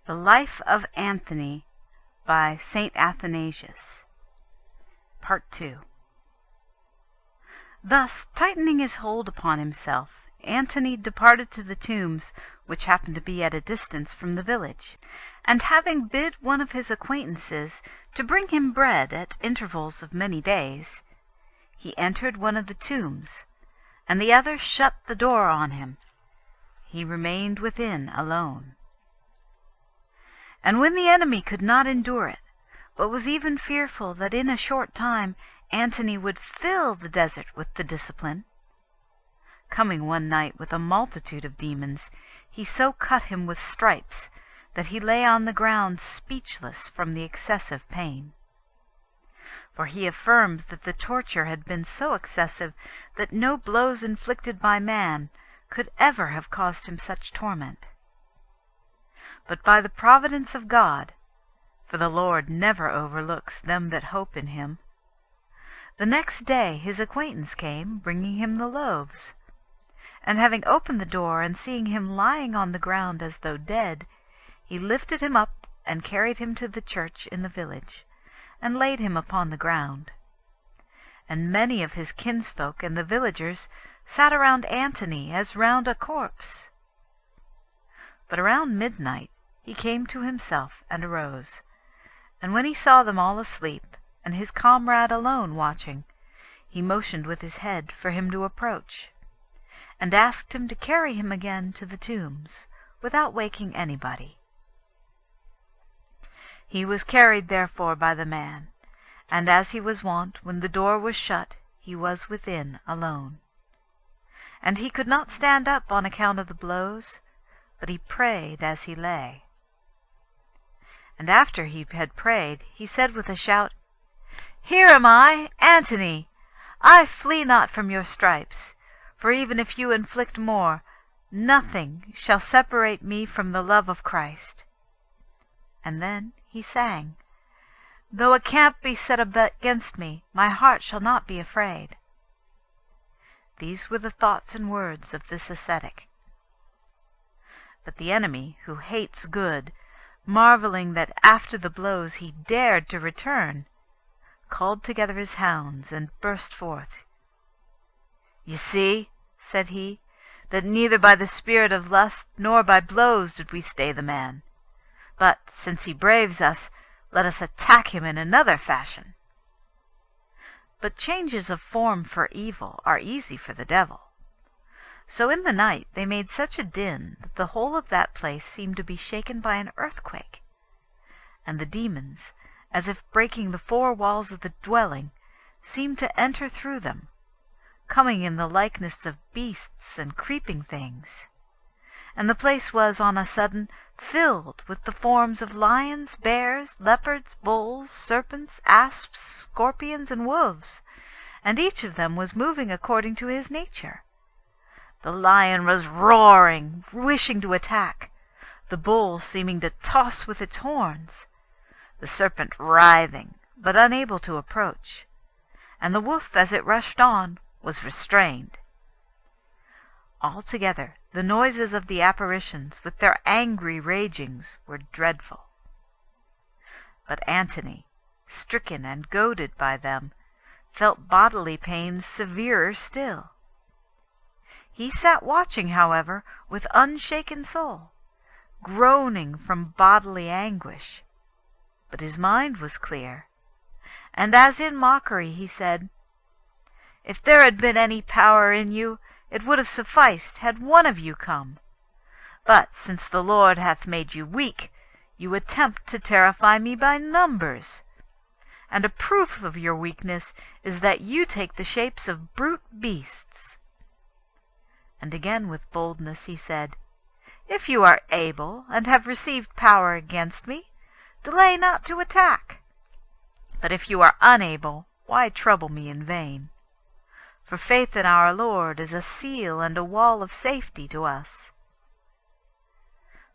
The Life of Antony by Saint Athanasius. Part 2. Thus, tightening his hold upon himself, Antony departed to the tombs, which happened to be at a distance from the village, and having bid one of his acquaintances to bring him bread at intervals of many days, he entered one of the tombs, and the other shut the door on him. He remained within alone. And when the enemy could not endure it, but was even fearful that in a short time Antony would fill the desert with the discipline, coming one night with a multitude of demons, he so cut him with stripes that he lay on the ground speechless from the excessive pain. For he affirmed that the torture had been so excessive that no blows inflicted by man could ever have caused him such torment. But by the providence of God, for the Lord never overlooks them that hope in him, the next day his acquaintance came, bringing him the loaves. And having opened the door, and seeing him lying on the ground as though dead, he lifted him up and carried him to the church in the village, and laid him upon the ground. And many of his kinsfolk and the villagers sat around Antony as round a corpse. But around midnight he came to himself and arose, and when he saw them all asleep, and his comrade alone watching, he motioned with his head for him to approach, and asked him to carry him again to the tombs, without waking anybody. He was carried therefore by the man, and as he was wont, when the door was shut, he was within alone. And he could not stand up on account of the blows, but he prayed as he lay. And after he had prayed, he said with a shout, "Here am I, Antony! I flee not from your stripes, for even if you inflict more, nothing shall separate me from the love of Christ." And then he sang, "Though a camp be set against me, my heart shall not be afraid." These were the thoughts and words of this ascetic. But the enemy, who hates good, marveling that after the blows he dared to return, called together his hounds and burst forth. "You see," said he, "that neither by the spirit of lust nor by blows did we stay the man. But, since he braves us, let us attack him in another fashion." But changes of form for evil are easy for the devil. So in the night they made such a din that the whole of that place seemed to be shaken by an earthquake. And the demons, as if breaking the four walls of the dwelling, seemed to enter through them, coming in the likeness of beasts and creeping things. And the place was on a sudden filled with the forms of lions, bears, leopards, bulls, serpents, asps, scorpions, and wolves, and each of them was moving according to his nature. The lion was roaring, wishing to attack, the bull seeming to toss with its horns, the serpent writhing, but unable to approach, and the wolf, as it rushed on, was restrained. Altogether, the noises of the apparitions, with their angry ragings, were dreadful. But Antony, stricken and goaded by them, felt bodily pains severer still. He sat watching, however, with unshaken soul, groaning from bodily anguish. But his mind was clear, and as in mockery he said, "If there had been any power in you, it would have sufficed had one of you come. But since the Lord hath made you weak, you attempt to terrify me by numbers. And a proof of your weakness is that you take the shapes of brute beasts." And again with boldness he said, "If you are able, and have received power against me, delay not to attack. But if you are unable, why trouble me in vain? For faith in our Lord is a seal and a wall of safety to us."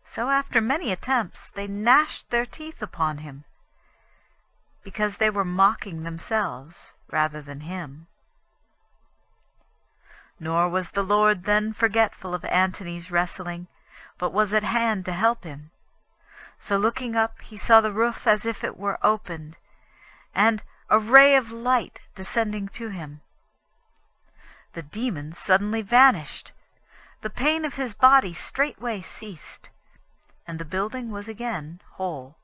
So after many attempts they gnashed their teeth upon him, because they were mocking themselves rather than him. Nor was the Lord then forgetful of Antony's wrestling, but was at hand to help him. So looking up he saw the roof as if it were opened, and a ray of light descending to him. The demon suddenly vanished, the pain of his body straightway ceased, and the building was again whole.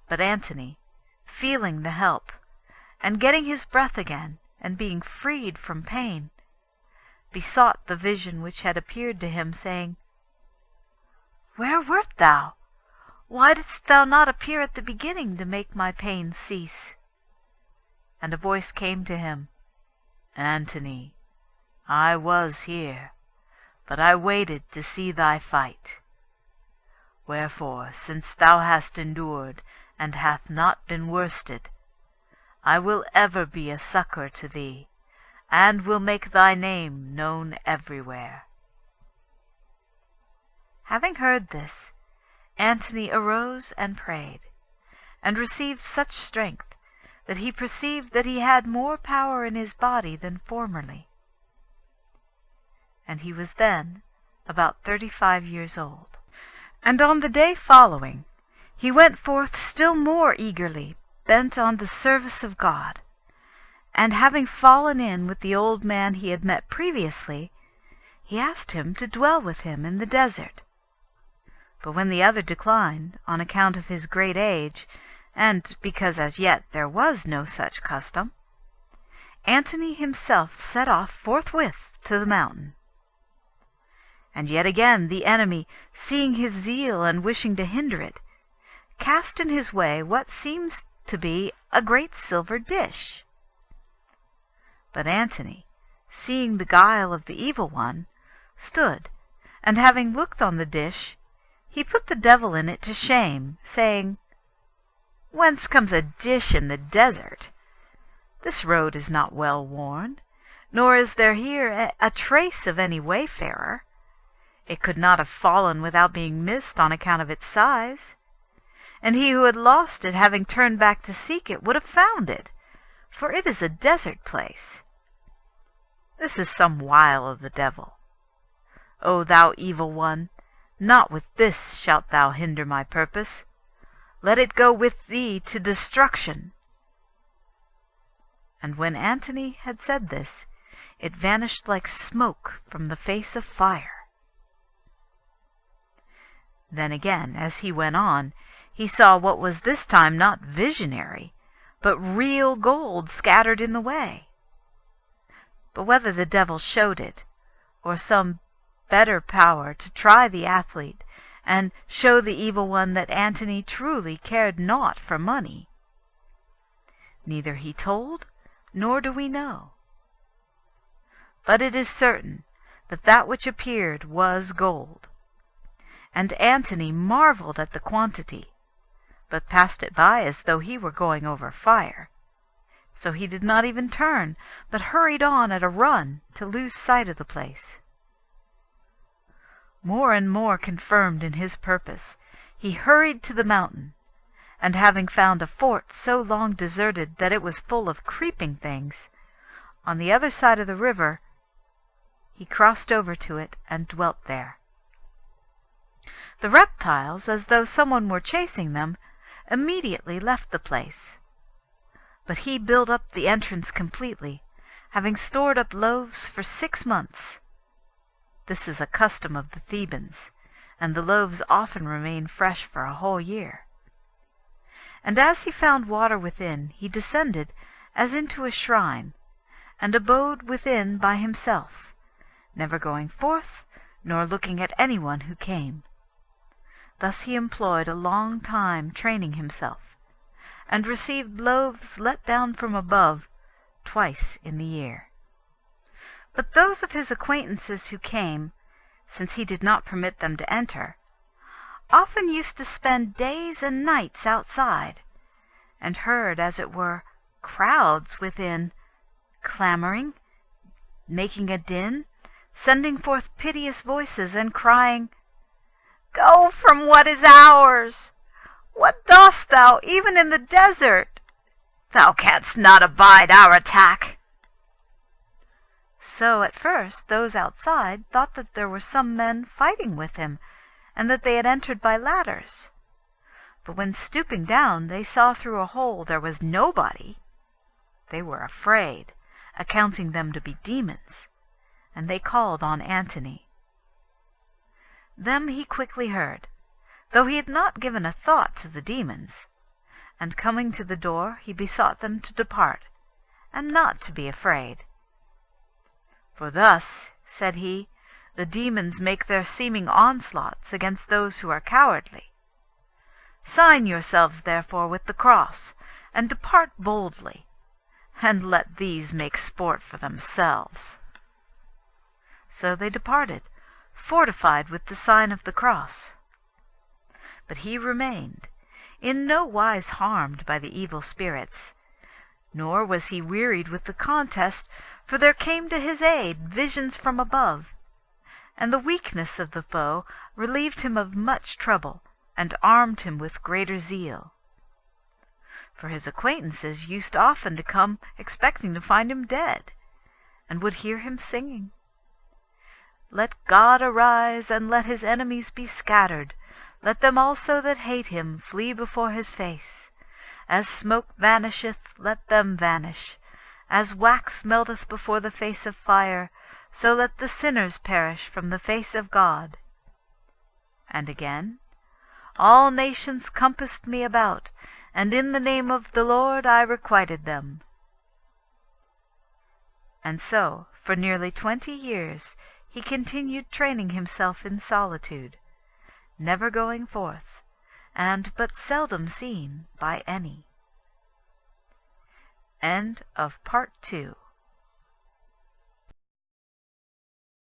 But Antony, feeling the help, and getting his breath again, and being freed from pain, besought the vision which had appeared to him, saying, "Where wert thou? Why didst thou not appear at the beginning to make my pain cease?" And a voice came to him, "Antony, I was here, but I waited to see thy fight. Wherefore, since thou hast endured, and hath not been worsted, I will ever be a succour to thee, and will make thy name known everywhere." Having heard this, Antony arose and prayed, and received such strength that he perceived that he had more power in his body than formerly. And he was then about 35 years old. And on the day following he went forth still more eagerly, bent on the service of God, and having fallen in with the old man he had met previously, he asked him to dwell with him in the desert. But when the other declined, on account of his great age, and because as yet there was no such custom, Antony himself set off forthwith to the mountain. And yet again the enemy, seeing his zeal and wishing to hinder it, cast in his way what seems to be a great silver dish. But Antony, seeing the guile of the evil one, stood, and having looked on the dish, he put the devil in it to shame, saying, "Whence comes a dish in the desert? This road is not well worn, nor is there here a trace of any wayfarer. It could not have fallen without being missed on account of its size. And he who had lost it, having turned back to seek it, would have found it, for it is a desert place. This is some wile of the devil. O thou evil one, not with this shalt thou hinder my purpose. Let it go with thee to destruction." And when Antony had said this, it vanished like smoke from the face of fire. Then again, as he went on, he saw what was this time not visionary, but real gold scattered in the way. But whether the devil showed it, or some better power to try the athlete, and show the evil one that Antony truly cared naught for money, neither he told, nor do we know. But it is certain that that which appeared was gold, and Antony marvelled at the quantity, but passed it by as though he were going over fire. So he did not even turn, but hurried on at a run to lose sight of the place. More and more confirmed in his purpose, he hurried to the mountain, and having found a fort so long deserted that it was full of creeping things, on the other side of the river, he crossed over to it and dwelt there. The reptiles, as though someone were chasing them, immediately left the place. But he built up the entrance completely, having stored up loaves for 6 months. This is a custom of the Thebans, and the loaves often remain fresh for a whole year. And as he found water within, he descended as into a shrine, and abode within by himself, never going forth, nor looking at any one who came. Thus he employed a long time training himself, and received loaves let down from above twice in the year. But those of his acquaintances who came, since he did not permit them to enter, often used to spend days and nights outside, and heard, as it were, crowds within, clamoring, making a din, sending forth piteous voices, and crying, "Go from what is ours! What dost thou, even in the desert? Thou canst not abide our attack." So at first those outside thought that there were some men fighting with him, and that they had entered by ladders. But when stooping down they saw through a hole there was nobody, they were afraid, accounting them to be demons, and they called on Antony. Them he quickly heard, though he had not given a thought to the demons, and coming to the door he besought them to depart, and not to be afraid. For thus, said he, the demons make their seeming onslaughts against those who are cowardly. Sign yourselves therefore with the cross, and depart boldly, and let these make sport for themselves. So they departed, fortified with the sign of the cross. But he remained, in no wise harmed by the evil spirits, nor was he wearied with the contest, for there came to his aid visions from above, and the weakness of the foe relieved him of much trouble, and armed him with greater zeal. For his acquaintances used often to come expecting to find him dead, and would hear him singing, "Let God arise, and let his enemies be scattered. Let them also that hate him flee before his face. As smoke vanisheth, let them vanish. As wax melteth before the face of fire, so let the sinners perish from the face of God." And again, "All nations compassed me about, and in the name of the Lord I requited them." And so, for nearly 20 years, he continued training himself in solitude, never going forth, and but seldom seen by any. End of Part 2.